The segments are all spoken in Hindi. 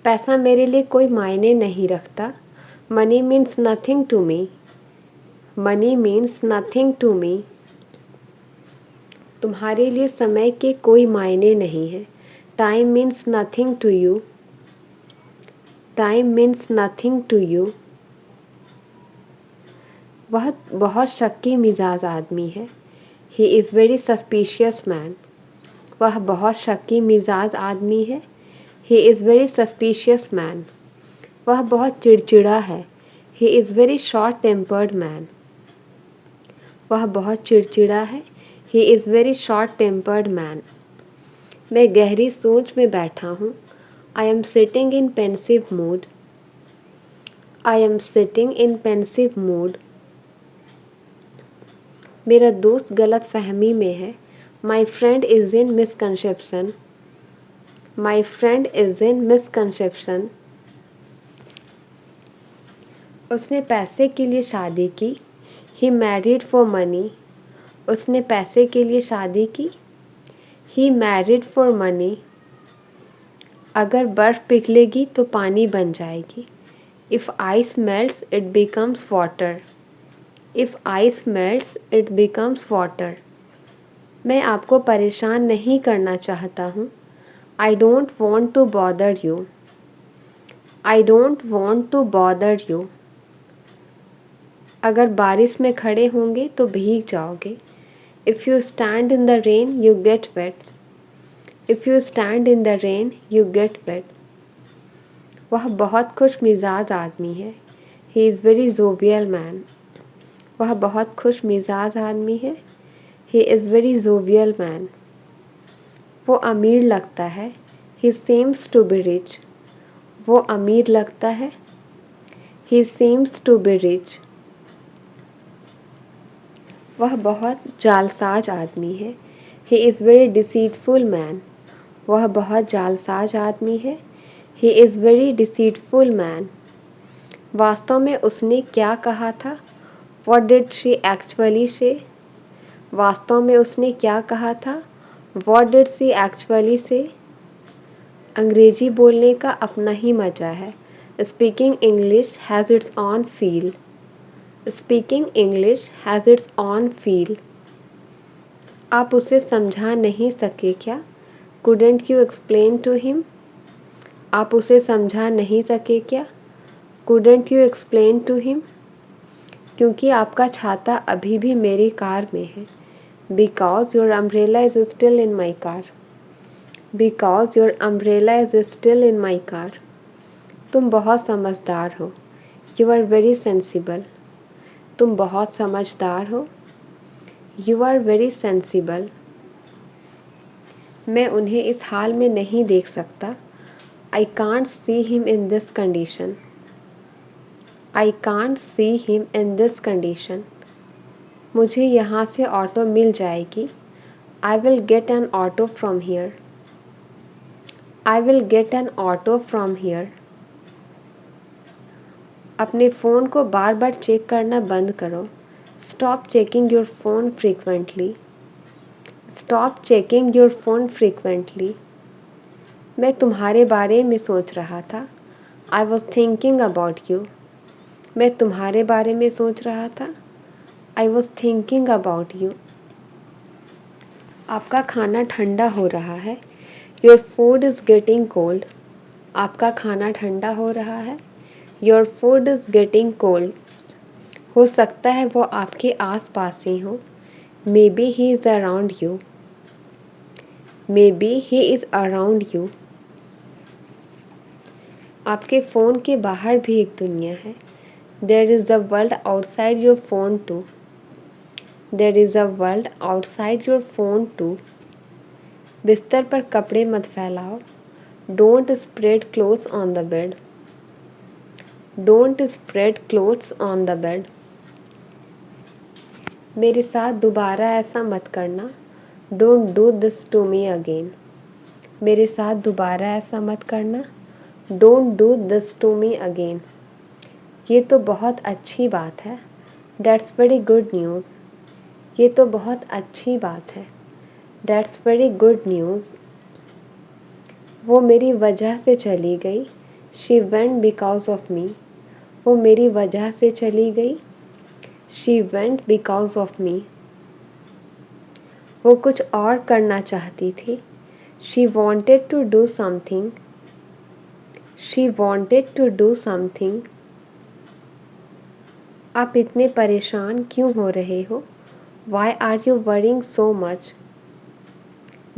पैसा मेरे लिए कोई मायने नहीं रखता। Money means nothing to me. Money means nothing to me. तुम्हारे लिए समय के कोई मायने नहीं है। Time means nothing to you. Time means nothing to you. वह बहुत शक्की मिजाज आदमी है। He is very suspicious man. वह बहुत शक्की मिजाज आदमी है। He is very suspicious man. वह बहुत चिड़चिड़ा है। He is very short tempered man. वह बहुत चिड़चिड़ा है। He is very short tempered man. मैं गहरी सोच में बैठा हूँ। I am sitting in pensive mood. I am sitting in pensive mood. मेरा दोस्त गलत फहमी में है। My friend is in misconception. My friend is in misconception. उसने पैसे के लिए शादी की। He married for money. उसने पैसे के लिए शादी की। He married for money. अगर बर्फ़ पिघलेगी तो पानी बन जाएगी। If ice melts it becomes water. If ice melts it becomes water. मैं आपको परेशान नहीं करना चाहता हूँ। I don't want to bother you. I don't want to bother you. अगर बारिश में खड़े होंगे तो भीग जाओगे। If you stand in the rain you get wet. If you stand in the rain you get wet. वह बहुत खुश मिजाज आदमी है। He is very jovial man. वह बहुत खुश मिजाज आदमी है। He is very jovial man. वो अमीर लगता है। He seems to be rich. वो अमीर लगता है। He seems to be rich. वह बहुत जालसाज आदमी है। He is very deceitful man. वह बहुत जालसाज आदमी है। He is very deceitful man. वास्तव में उसने क्या कहा था? What did she actually say? वास्तव में उसने क्या कहा था? What did she actually say? अंग्रेजी बोलने का अपना ही मज़ा है। Speaking English has its own feel. Speaking English has its own feel. आप उसे समझा नहीं सके क्या? Couldn't you explain to him? आप उसे समझा नहीं सके क्या? Couldn't you explain to him? क्योंकि आपका छाता अभी भी मेरी कार में है। Because your umbrella is still in my car. Because your umbrella is still in my car. तुम बहुत समझदार हो। You are very sensible. तुम बहुत समझदार हो। You are very sensible. मैं उन्हें इस हाल में नहीं देख सकता। I can't see him in this condition. I can't see him in this condition. मुझे यहाँ से ऑटो मिल जाएगी। I will get an auto from here. I will get an auto from here. अपने फ़ोन को बार बार चेक करना बंद करो। Stop checking your phone frequently. Stop checking your phone frequently. मैं तुम्हारे बारे में सोच रहा था। I was thinking about you. मैं तुम्हारे बारे में सोच रहा था। I was thinking about you. आपका खाना ठंडा हो रहा है। Your food is getting cold. आपका खाना ठंडा हो रहा है। Your food is getting cold. हो सकता है वो आपके आस-पास ही हो। Maybe he is around you. Maybe he is around you. आपके फ़ोन के बाहर भी एक दुनिया है। There is a world outside your phone too. There is a world outside your phone too. बिस्तर पर कपड़े मत फैलाओ। Don't spread clothes on the bed. Don't spread clothes on the bed. मेरे साथ दोबारा ऐसा मत करना। Don't do this to me again. मेरे साथ दोबारा ऐसा मत करना। Don't do this to me again. ये तो बहुत अच्छी बात है। That's very good news. ये तो बहुत अच्छी बात है। That's very good news. वो मेरी वजह से चली गई। She went because of me, वो मेरी वजह से चली गई। She went because of me, वो कुछ और करना चाहती थी। She wanted to do something, she wanted to do something. आप इतने परेशान क्यों हो रहे हो? Why are you worrying so much,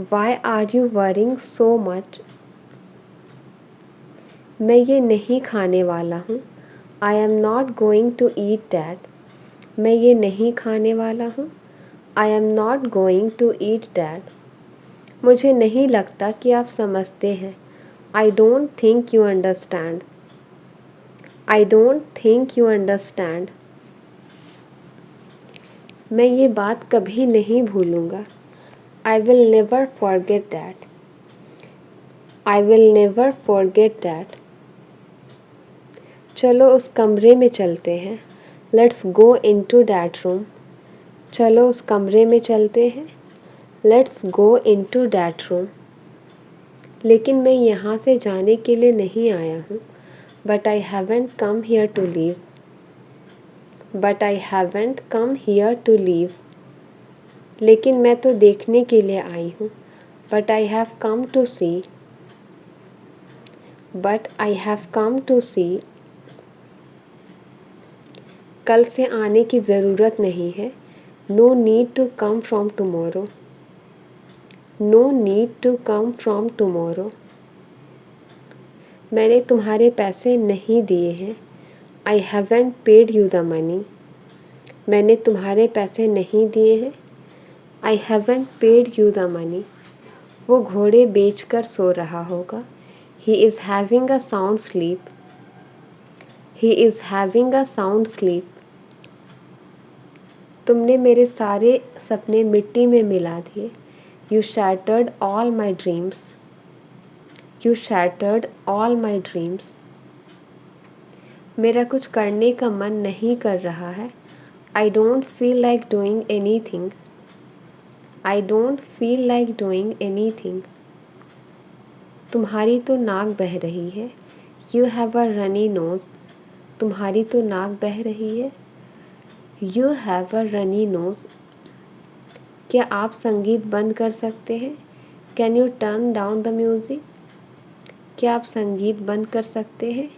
why are you worrying so much. मैं ये नहीं खाने वाला हूँ। I am not going to eat that, मैं ये नहीं खाने वाला हूँ। I am not going to eat that. मुझे नहीं लगता कि आप समझते हैं। I don't think you understand, I don't think you understand. मैं ये बात कभी नहीं भूलूंगा। I will never forget that, I will never forget that. चलो उस कमरे में चलते हैं। Let's go into that room, चलो उस कमरे में चलते हैं। Let's go into that room. लेकिन मैं यहाँ से जाने के लिए नहीं आया हूँ। But I haven't come here to leave, but I haven't come here to leave. लेकिन मैं तो देखने के लिए आई हूँ। But I have come to see, but I have come to see. कल से आने की ज़रूरत नहीं है। No need to come from tomorrow, no need to come from tomorrow. मैंने तुम्हारे पैसे नहीं दिए हैं। I haven't paid you the money, मैंने तुम्हारे पैसे नहीं दिए हैं। I haven't paid you the money. वो घोड़े बेचकर सो रहा होगा। He is having a sound sleep, he is having a sound sleep. तुमने मेरे सारे सपने मिट्टी में मिला दिए। You shattered all my dreams, you shattered all my dreams. मेरा कुछ करने का मन नहीं कर रहा है। I don't feel like doing any thing, I don't feel like doing any thing. तुम्हारी तो नाक बह रही है। You have a runny nose, तुम्हारी तो नाक बह रही है। You have a runny nose. क्या आप संगीत बंद कर सकते हैं? Can you turn down the music? क्या आप संगीत बंद कर सकते हैं?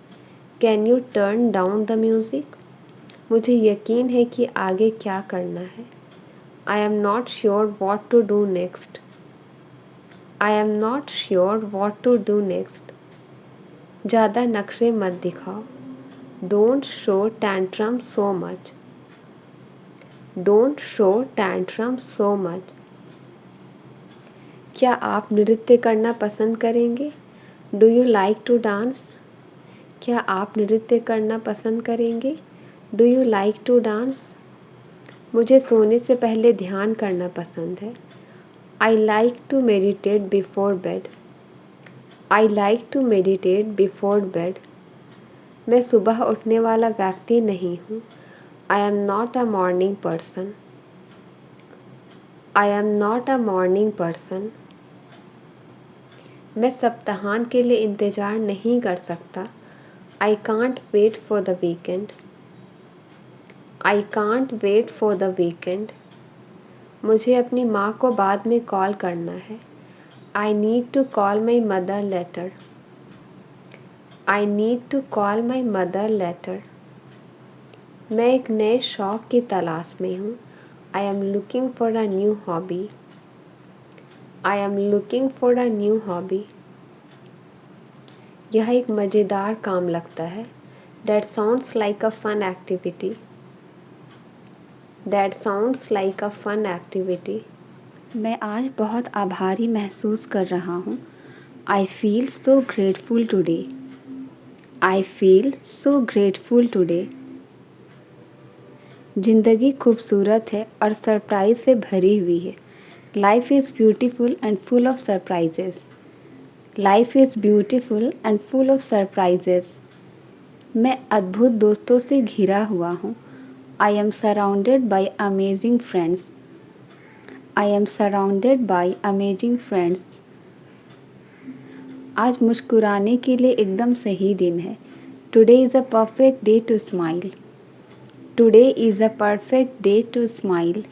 Can you turn down the music? मुझे यकीन है कि आगे क्या करना है। I am not sure what to do next, I am not sure what to do next. ज़्यादा नखरे मत दिखाओ। Don't show tantrum so much, don't show tantrum so much. क्या आप नृत्य करना पसंद करेंगे? Do you like to dance? क्या आप नृत्य करना पसंद करेंगे? Do you like to dance? मुझे सोने से पहले ध्यान करना पसंद है। I like to meditate before bed, I like to meditate before bed. मैं सुबह उठने वाला व्यक्ति नहीं हूँ। I am not a morning person, I am not a morning person. मैं सप्ताहांत के लिए इंतज़ार नहीं कर सकता। I can't wait for the weekend, I can't wait for the weekend. मुझे अपनी माँ को बाद में कॉल करना है। I need to call my mother later, I need to call my mother later. मैं एक नए शौक़ की तलाश में हूँ। I am looking for a new hobby, I am looking for a new hobby. यह एक मज़ेदार काम लगता है। That sounds like a fun activity, that sounds like a fun activity. मैं आज बहुत आभारी महसूस कर रहा हूँ। I feel so grateful today, I feel so grateful today. ज़िंदगी खूबसूरत है और सरप्राइज से भरी हुई है। Life is beautiful and full of surprises, life is beautiful and full of surprises. मैं अद्भुत दोस्तों से घिरा हुआ हूँ। I am surrounded by amazing friends, I am surrounded by amazing friends. आज मुस्कुराने के लिए एकदम सही दिन है। Today is a perfect day to smile. Today is a perfect day to smile.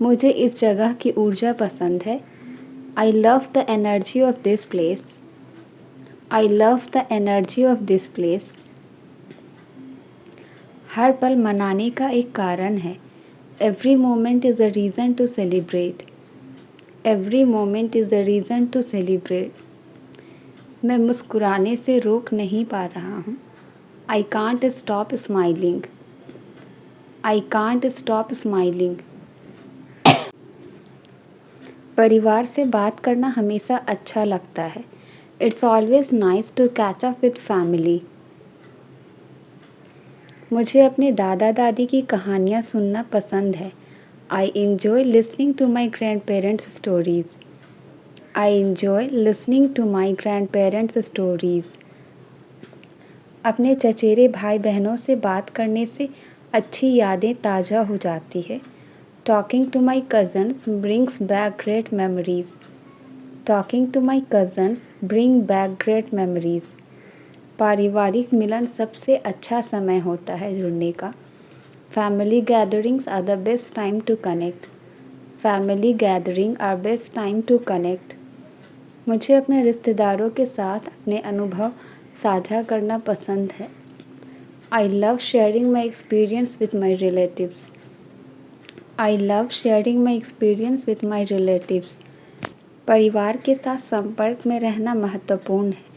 मुझे इस जगह की ऊर्जा पसंद है। I love the energy of this place. I love the energy of this place. हर पल मनाने का एक कारण है। Every moment is a reason to celebrate. Every moment is a reason to celebrate. मैं मुस्कुराने से रोक नहीं पा रहा हूँ। I can't stop smiling. I can't stop smiling. परिवार से बात करना हमेशा अच्छा लगता है। It's always nice to catch up with family. मुझे अपने दादा दादी की कहानियाँ सुनना पसंद है। I enjoy listening to my grandparents stories. I enjoy listening to my grandparents stories. अपने चचेरे भाई बहनों से बात करने से अच्छी यादें ताज़ा हो जाती है। Talking to my cousins brings back great memories. Talking to my cousins bring back great memories. पारिवारिक मिलन सबसे अच्छा समय होता है जुड़ने का। Family gatherings are the best time to connect. Family gathering are best time to connect. मुझे अपने रिश्तेदारों के साथ अपने अनुभव साझा करना पसंद है। I love sharing my experience with my relatives. I love sharing my experience with my relatives. परिवार के साथ संपर्क में रहना महत्वपूर्ण है।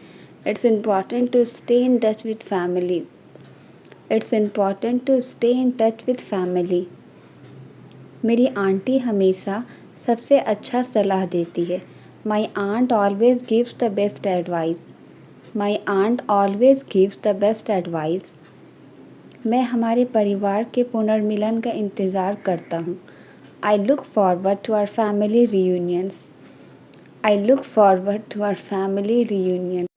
It's important to stay in touch with family. It's important to stay in touch with family. मेरी आंटी हमेशा सबसे अच्छा सलाह देती है। My aunt always gives the best advice. My aunt always gives the best advice. मैं हमारे परिवार के पुनर्मिलन का इंतज़ार करता हूँ। I look forward to our family reunions. I look forward to our family reunion.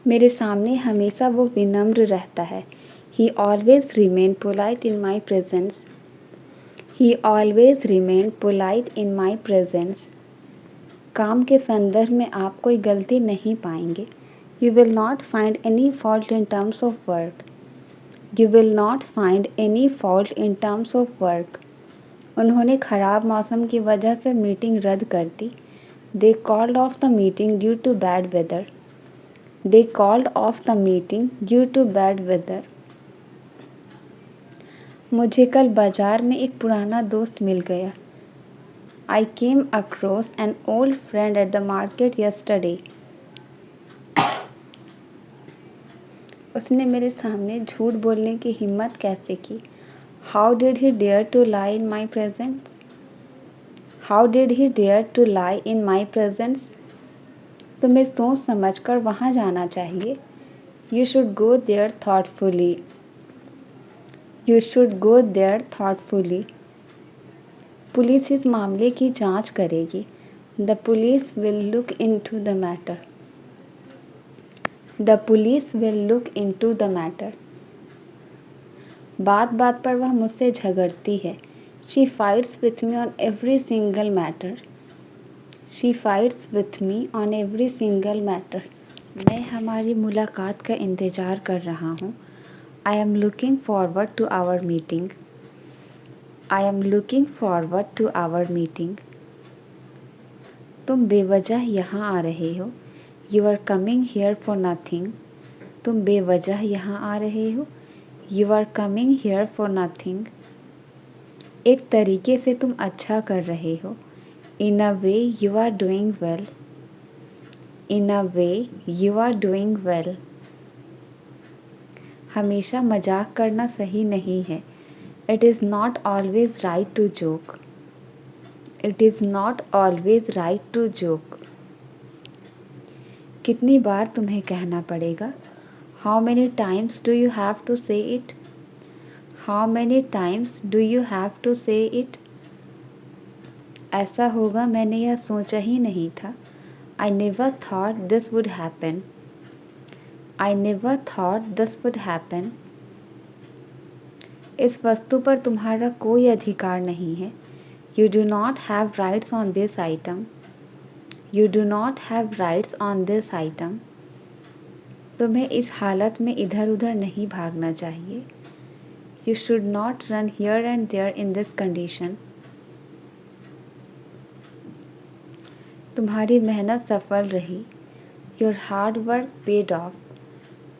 मेरे सामने हमेशा वो विनम्र रहता है। He always remain polite in my presence. He always remain polite in my presence. काम के संदर्भ में आप कोई गलती नहीं पाएंगे। You will not find any fault in terms of work. You will not find any fault in terms of work. उन्होंने ख़राब मौसम की वजह से मीटिंग रद्द कर दी। They called off the meeting due to bad weather. They called off the meeting due to bad weather. मुझे कल बाज़ार में एक पुराना दोस्त मिल गया। I came across an old friend at the market yesterday. उसने मेरे सामने झूठ बोलने की हिम्मत कैसे की? How did he dare to lie in my presence? How did he dare to lie in my presence? तुम्हें सोच समझकर वहाँ जाना चाहिए। You should go there thoughtfully. You should go there thoughtfully. Police इस मामले की जांच करेगी। The police will look into the matter. The police will look into the matter. बात बात पर वह मुझसे झगड़ती है। She fights with me on every single matter. She fights with me on every single matter. मैं हमारी मुलाकात का इंतज़ार कर रहा हूँ। I am looking forward to our meeting. I am looking forward to our meeting. तुम बेवजह यहाँ आ रहे हो। You are coming here for nothing. तुम बेवजह यहाँ आ रहे हो। You are coming here for nothing. एक तरीके से तुम अच्छा कर रहे हो। In a way you are doing well. In a way you are doing well. हमेशा मजाक करना सही नहीं है। It is not always right to joke. It is not always right to joke. कितनी बार तुम्हें कहना पड़ेगा? How many times do you have to say it? How many times do you have to say it? ऐसा होगा मैंने यह सोचा ही नहीं था। I never thought this would happen. I never thought this would happen. इस वस्तु पर तुम्हारा कोई अधिकार नहीं है। You do not have rights on this item. You do not have rights on this item. तुम्हें इस हालत में इधर उधर नहीं भागना चाहिए. You should not run here and there in this condition. तुम्हारी मेहनत सफल रही. Your hard work paid off.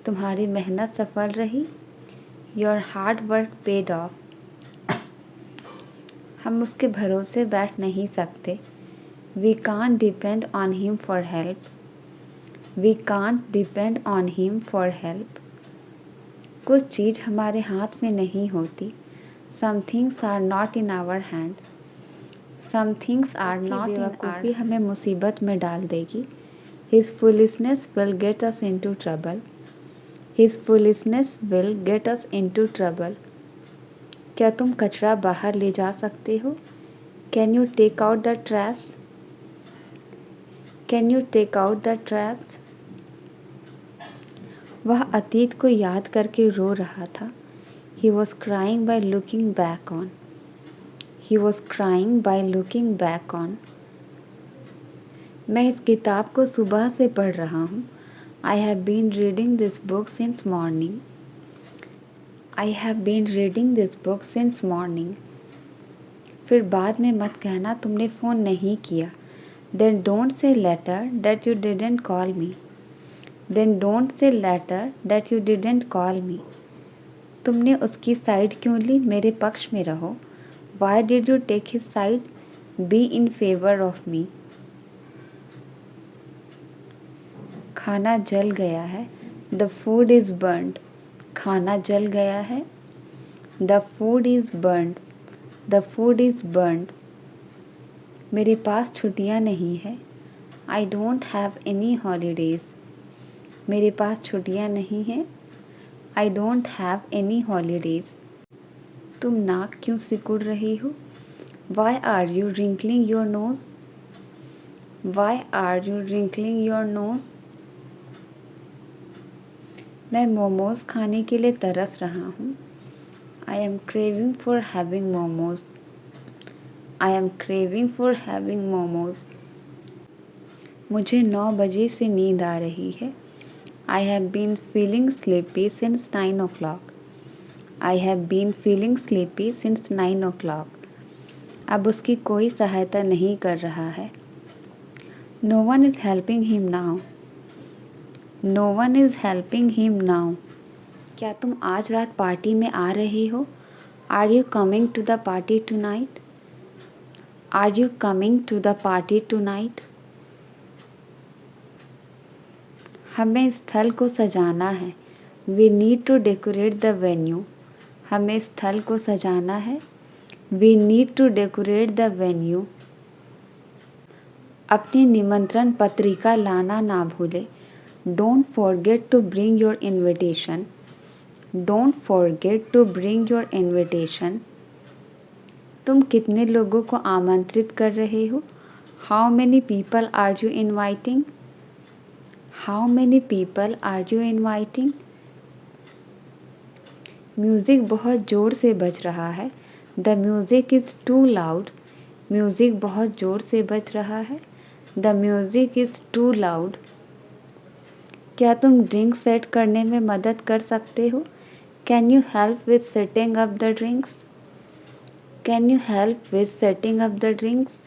तुम्हारी मेहनत सफल रही. Your hard work paid off. हम उसके भरोसे बैठ नहीं सकते. We can't depend on him for help. We can't depend on him for help. कुछ चीज़ हमारे हाथ में नहीं होती. Some things are not in our hand. Some things are not in our hand. हमें मुसीबत में डाल देगी. His foolishness will get us into trouble. His foolishness will get us into trouble. क्या तुम कचरा बाहर ले जा सकते हो? Can you take out the trash? Can you take out the trash? वह अतीत को याद करके रो रहा था. He was crying by looking back on. He was crying by looking back on. मैं इस किताब को सुबह से पढ़ रहा हूँ. I have been reading this book since morning. I have been reading this book since morning. फिर बाद में मत कहना तुमने फ़ोन नहीं किया. Then don't say later that you didn't call me. Then don't say later that you didn't call me. तुमने उसकी साइड क्यों ली? मेरे पक्ष में रहो. Why did you take his side? Be in favor of me. खाना जल गया है. The food is burned. खाना जल गया है. The food is burned. The food is burned. मेरे पास छुट्टियाँ नहीं है. I don't have any holidays. मेरे पास छुट्टियाँ नहीं हैं. I don't have any holidays. तुम नाक क्यों सिकुड़ रही हो? Why are you wrinkling your nose? Why are you wrinkling your nose? मैं मोमोज खाने के लिए तरस रहा हूँ. I am craving for having momos. I am craving for having momos. मुझे 9 बजे से नींद आ रही है. I have been feeling sleepy since 9 o'clock. I have been feeling sleepy since 9 o'clock. अब उसकी कोई सहायता नहीं कर रहा है. No one is helping him now. No one is helping him now. क्या तुम आज रात पार्टी में आ रहे हो? Are you coming to the party tonight? Are you coming to the party tonight? हमें स्थल को सजाना है. We need to decorate the venue. हमें स्थल को सजाना है. We need to decorate the venue. अपनी निमंत्रण पत्रिका लाना ना भूले. Don't forget to bring your invitation. Don't forget to bring your invitation. तुम कितने लोगों को आमंत्रित कर रहे हो? How many people are you inviting? How many people are you inviting? Music बहुत ज़ोर से बज रहा है. The music is too loud. Music बहुत ज़ोर से बज रहा है. The music is too loud. क्या तुम ड्रिंक सेट करने में मदद कर सकते हो? Can you help with setting up the drinks? Can you help with setting up the drinks?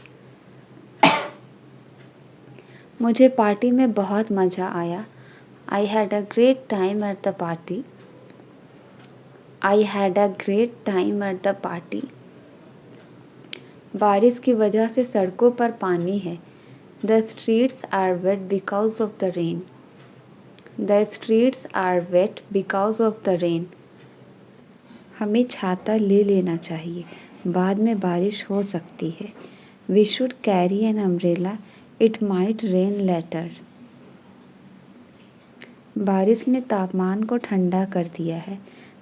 मुझे पार्टी में बहुत मज़ा आया. I had a great time at the party. I had a great time at the party. बारिश की वजह से सड़कों पर पानी है. The streets are wet because of the rain. The streets are wet because of the rain. हमें छाता ले लेना चाहिए. बाद में बारिश हो सकती है. We should carry an umbrella. It might rain later. बारिश ने तापमान को ठंडा कर दिया है.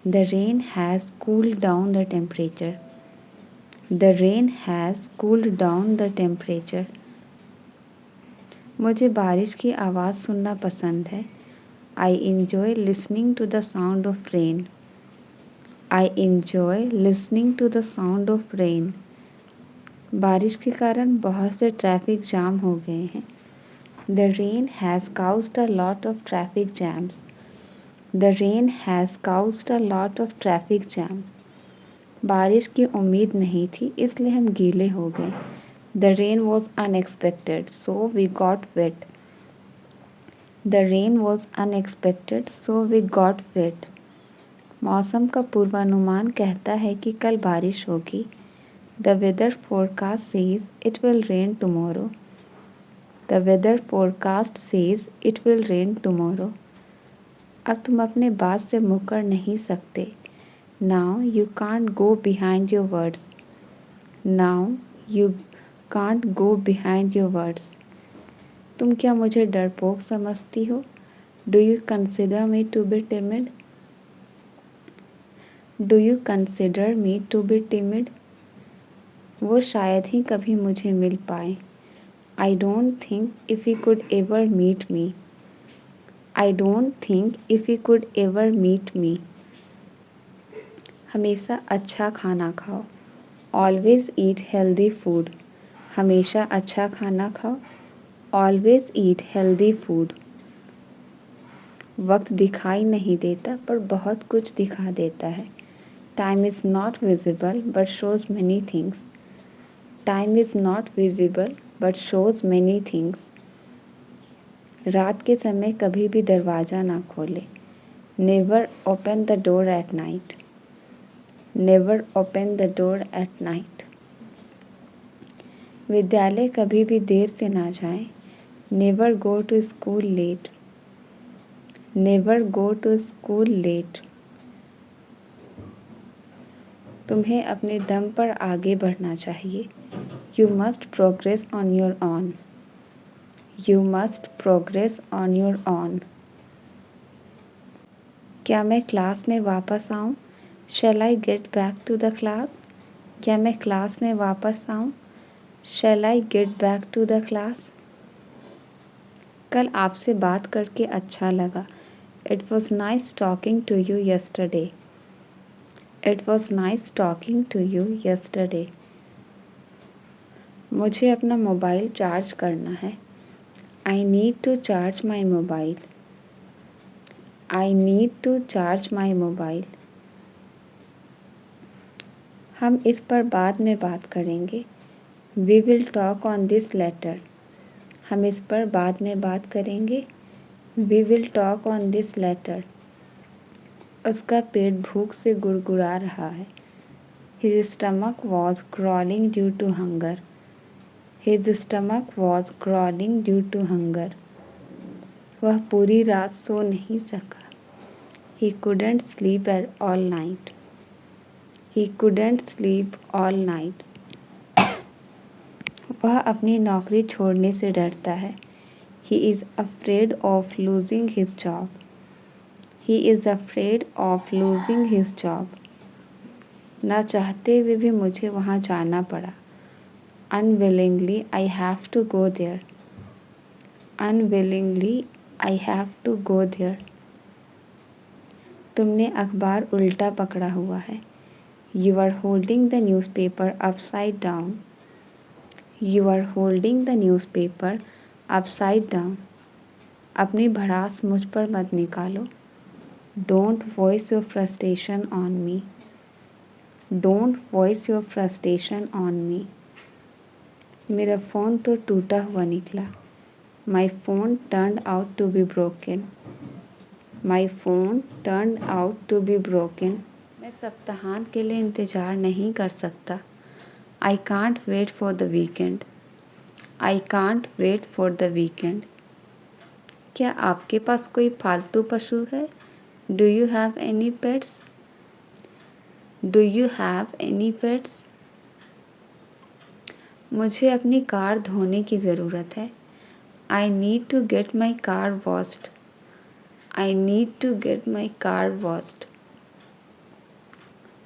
The rain has cooled down the temperature. The rain has cooled down the temperature. मुझे बारिश की आवाज़ सुनना पसंद है. I enjoy listening to the sound of rain. I enjoy listening to the sound of rain. बारिश के कारण बहुत से ट्रैफिक जाम हो गए हैं. The rain has caused a lot of traffic jams. The rain has caused a lot of traffic jams. बारिश की उम्मीद नहीं थी इसलिए हम गीले हो गए. The rain was unexpected, so we got wet. The rain was unexpected, so we got wet. मौसम का पूर्वानुमान कहता है कि कल बारिश होगी. The weather forecast says it will rain tomorrow. The weather forecast says it will rain tomorrow. अब तुम अपने बात से मुकर नहीं सकते. Now you can't go behind your words. Now you can't go behind your words. तुम क्या मुझे डरपोक समझती हो? Do you consider me to be timid? Do you consider me to be timid? वो शायद ही कभी मुझे मिल पाए. I don't think if he could ever meet me. I don't think if he could ever meet me. हमेशा अच्छा खाना खाओ. Always eat healthy food. हमेशा अच्छा खाना खाओ. Always eat healthy food. वक्त दिखाई नहीं देता पर बहुत कुछ दिखा देता है. Time is not visible but shows many things. Time is not visible but shows many things. रात के समय कभी भी दरवाज़ा ना खोले. Never open the door at night. Never open the door at night. विद्यालय कभी भी देर से ना जाएं. Never go to school late. Never go to school late. तुम्हें अपने दम पर आगे बढ़ना चाहिए. You must progress on your own. You must progress on your own. क्या मैं क्लास में वापस आऊँ? Shall I get back to the class? क्या मैं क्लास में वापस आऊँ? Shall I get back to the class? कल आपसे बात करके अच्छा लगा. It was nice talking to you yesterday. It was nice talking to you yesterday. मुझे अपना मोबाइल चार्ज करना है. I need to charge my mobile. I need to charge my mobile. हम इस पर बाद में बात करेंगे. We will talk on this later. हम इस पर बाद में बात करेंगे. We will talk on this later. उसका पेट भूख से गुड़गुड़ा रहा है. His stomach was growling due to hunger. His stomach was growling due to hunger. वह पूरी रात सो नहीं सका. He couldn't sleep all night. He couldn't sleep all night. वह अपनी नौकरी छोड़ने से डरता है. He is afraid of losing his job. He is afraid of losing his job. ना चाहते हुए भी मुझे वहाँ जाना पड़ा. Unwillingly I have to go there. Unwillingly I have to go there. तुमने अखबार उल्टा पकड़ा हुआ है. You are holding the newspaper upside down. You are holding the newspaper upside down. अपनी भड़ास मुझ पर मत निकालो. Don't voice your frustration on me. Don't voice your frustration on me. मेरा फ़ोन तो टूटा हुआ निकला. My phone turned out to be broken. My phone turned out to be broken. मैं सप्ताहांत के लिए इंतज़ार नहीं कर सकता. I can't wait for the weekend. I can't wait for the weekend. क्या आपके पास कोई पालतू पशु है? Do you have any pets? Do you have any pets? मुझे अपनी कार धोने की ज़रूरत है. I need to get my car washed. I need to get my car washed.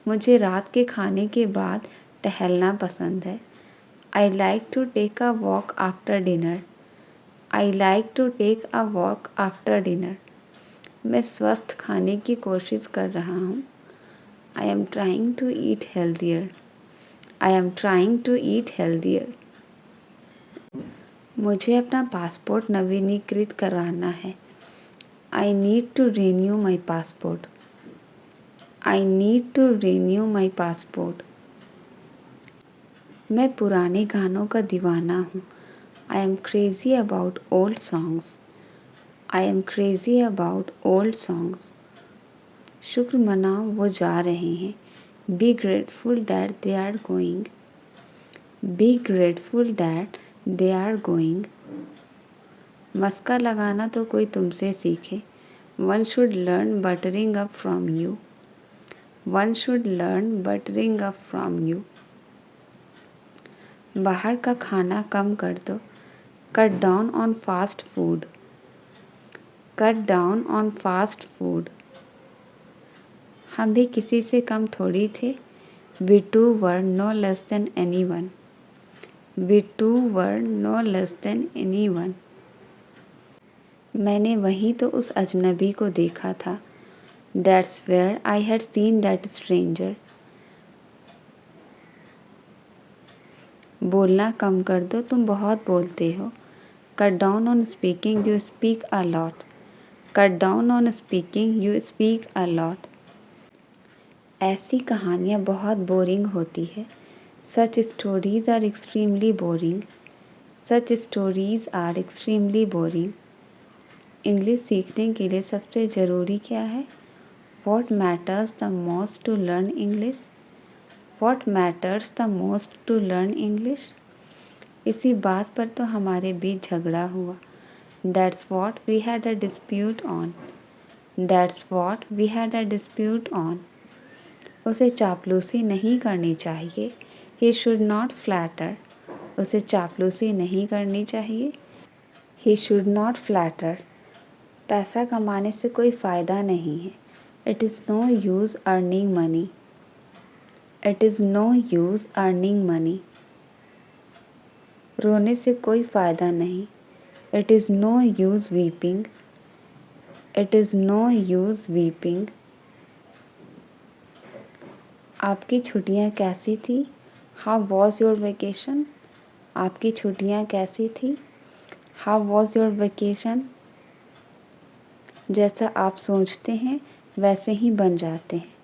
मुझे रात के खाने के बाद टहलना पसंद है. I like to take a walk after dinner. I like to take a walk after dinner. मैं स्वस्थ खाने की कोशिश कर रहा हूँ. I am trying to eat healthier. I am trying to eat healthier. मुझे अपना पासपोर्ट नवीनीकृत करवाना है। I need to renew my passport. I need to renew my passport. मैं पुराने गानों का दीवाना हूँ। I am crazy about old songs. I am crazy about old songs. शुक्र मनाओ वो जा रहे हैं। Be grateful that they are going. Be grateful that they are going. मस्का लगाना तो कोई तुमसे सीखे। One should learn buttering up from you. One should learn buttering up from you. बाहर का खाना कम कर दो। Cut down on fast food. Cut down on fast food. हम भी किसी से कम थोड़ी थे। We too were no less than anyone. We too were no less than anyone. मैंने वहीं तो उस अजनबी को देखा था। That's where I had seen that stranger. बोलना कम कर दो, तुम बहुत बोलते हो। Cut down on speaking, you speak a lot. Cut down on speaking, you speak a lot. ऐसी कहानियाँ बहुत बोरिंग होती है। Such stories are extremely boring. Such stories are extremely boring. English सीखने के लिए सबसे ज़रूरी क्या है? What matters the most to learn English? What matters the most to learn English? इसी बात पर तो हमारे बीच झगड़ा हुआ। That's what we had a dispute on. That's what we had a dispute on. उसे चापलूसी नहीं करनी चाहिए। He should not flatter. उसे चापलूसी नहीं करनी चाहिए। He should not flatter. पैसा कमाने से कोई फ़ायदा नहीं है। It is no use earning money. It is no use earning money. रोने से कोई फ़ायदा नहीं। It is no use weeping. It is no use weeping. आपकी छुट्टियाँ कैसी थी? How was your vacation? आपकी छुट्टियाँ कैसी थी? How was your vacation? जैसा आप सोचते हैं वैसे ही बन जाते हैं।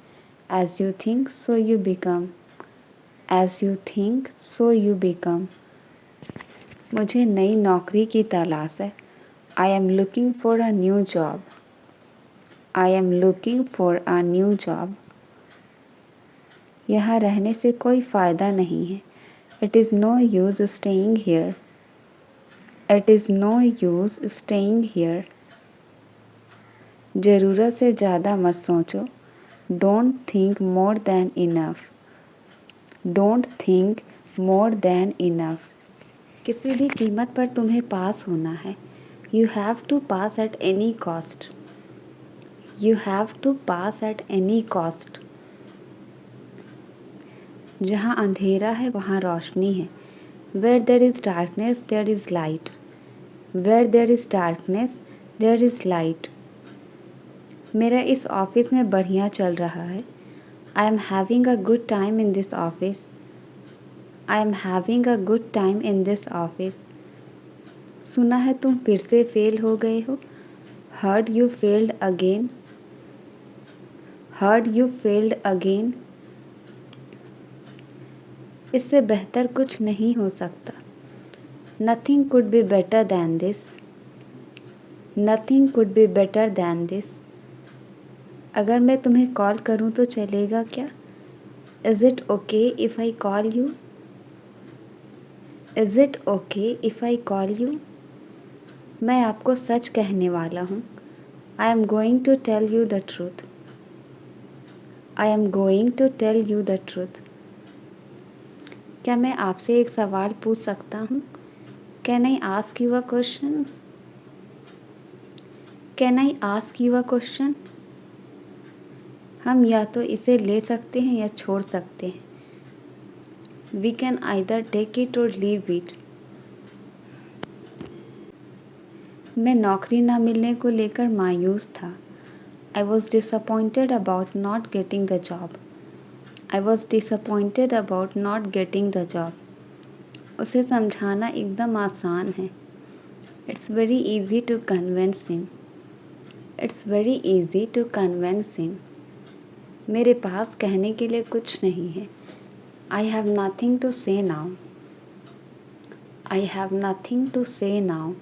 As you think, so you become. As you think, so you become. मुझे नई नौकरी की तलाश है। I am looking for a new job. I am looking for a new job. यहाँ रहने से कोई फ़ायदा नहीं है। It is no use staying here. It is no use staying here. ज़रूरत से ज़्यादा मत सोचो। Don't think more than enough. Don't think more than enough. किसी भी कीमत पर तुम्हें पास होना है। You have to pass at any cost. You have to pass at any cost. जहाँ अंधेरा है वहाँ रोशनी है। Where there is darkness, there is light. Where there is darkness, there is light. मेरा इस ऑफिस में बढ़िया चल रहा है। I am having a good time in this office. I am having a good time in this office. सुना है तुम फिर से फेल हो गए हो। Heard you failed again. Heard you failed again. इससे बेहतर कुछ नहीं हो सकता। Nothing could be better than this. Nothing could be better than this. अगर मैं तुम्हें कॉल करूं तो चलेगा क्या? Is it okay if I call you? Is it okay if I call you? मैं आपको सच कहने वाला हूँ। I am going to tell you the truth. I am going to tell you the truth. क्या मैं आपसे एक सवाल पूछ सकता हूँ? Can I ask you a question? Can I ask you a question? हम या तो इसे ले सकते हैं या छोड़ सकते हैं। We can either take it or leave it. मैं नौकरी ना मिलने को लेकर मायूस था। I was disappointed about not getting the job. I was disappointed about not getting the job. उसे समझाना एकदम आसान है। It's very easy to convince him. It's very easy to convince him. मेरे पास कहने के लिए कुछ नहीं है. I have nothing to say now. I have nothing to say now.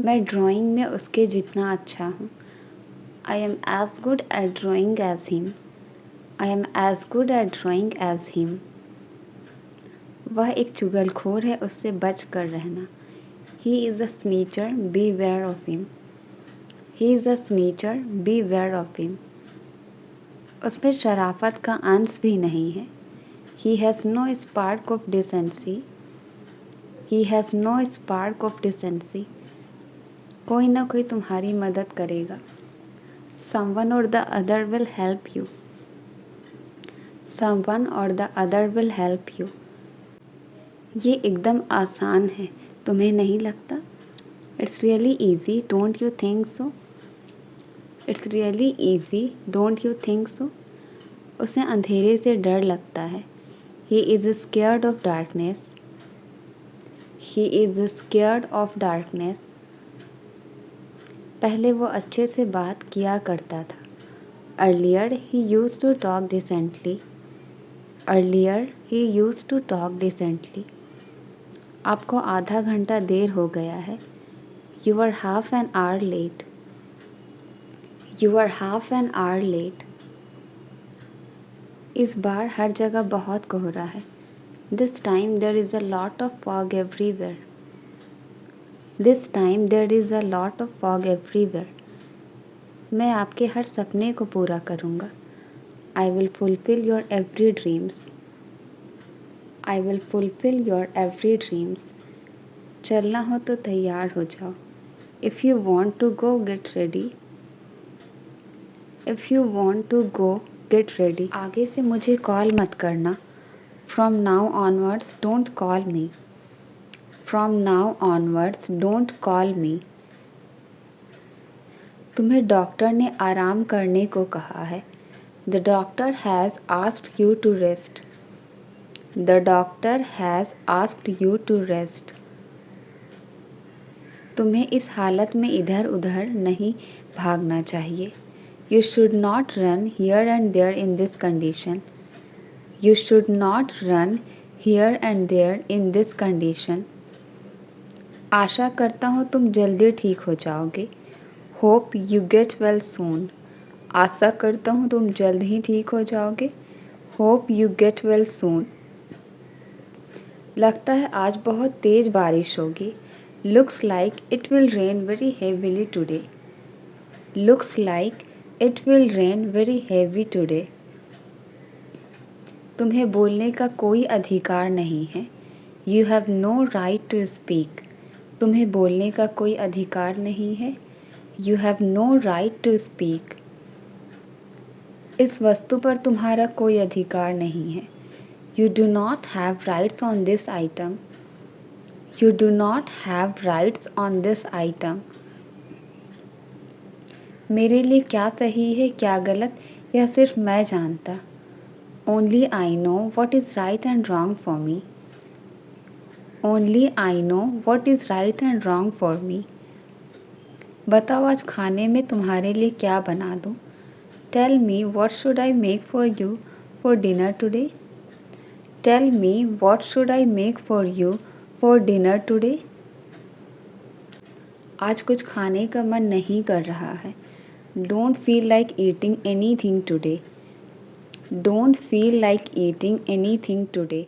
मैं ड्राइंग में उसके जितना अच्छा हूँ. I am as good at drawing as him. I am as good at drawing as him. वह एक चुगलखोर है, उससे बच कर रहना. He is a snitcher, beware of him. He is a snitcher, beware of him. उसमें शराफत का अंश भी नहीं है. He has no spark of decency. He has no spark of decency. कोई ना कोई तुम्हारी मदद करेगा. Someone or the other will help you. Someone or the other will help you. ये एकदम आसान है, तुम्हें नहीं लगता? It's really easy, don't you think so? It's really easy, don't you think so? उसे अंधेरे से डर लगता है. He is scared of darkness. He is scared of darkness. पहले वो अच्छे से बात किया करता था. Earlier he used to talk decently. Earlier he used to talk decently. आपको आधा घंटा देर हो गया है. You are half an hour late. You are half an hour late. इस बार हर जगह बहुत कोहरा है. This time there is a lot of fog everywhere. This time there is a lot of fog everywhere. मैं आपके हर सपने को पूरा करूँगा. I will fulfill your every dreams. I will fulfill your every dreams. चलना हो तो तैयार हो जाओ. If you want to go, get ready. If you want to go, get ready. आगे से मुझे कॉल मत करना. From now onwards, don't call me. From now onwards, don't call me. तुम्हें डॉक्टर ने आराम करने को कहा है. The doctor has asked you to rest. The doctor has asked you to rest. तुम्हें इस हालत में इधर उधर नहीं भागना चाहिए. You should not run here and there in this condition. You should not run here and there in this condition. आशा करता हूँ तुम जल्दी ठीक हो जाओगे. Hope you get well soon. आशा करता हूँ तुम जल्द ही ठीक हो जाओगे. Hope you get well soon. लगता है आज बहुत तेज़ बारिश होगी. Looks like it will rain very heavily today. Looks like it will rain very heavy today. तुम्हें बोलने का कोई अधिकार नहीं है. You have no right to speak. तुम्हें बोलने का कोई अधिकार नहीं है. You have no right to speak. इस वस्तु पर तुम्हारा कोई अधिकार नहीं है. You do not have rights on this item. You do not have rights on this item. मेरे लिए क्या सही है क्या गलत यह सिर्फ मैं जानता. Only I know what is right and wrong for me. Only I know what is right and wrong for me. बताओ आज खाने में तुम्हारे लिए क्या बना दूँ. Tell me what should I make for you for dinner today. Tell me what should I make for you for dinner today. आज कुछ खाने का मन नहीं कर रहा है. Don't feel like eating anything today. Don't feel like eating anything today.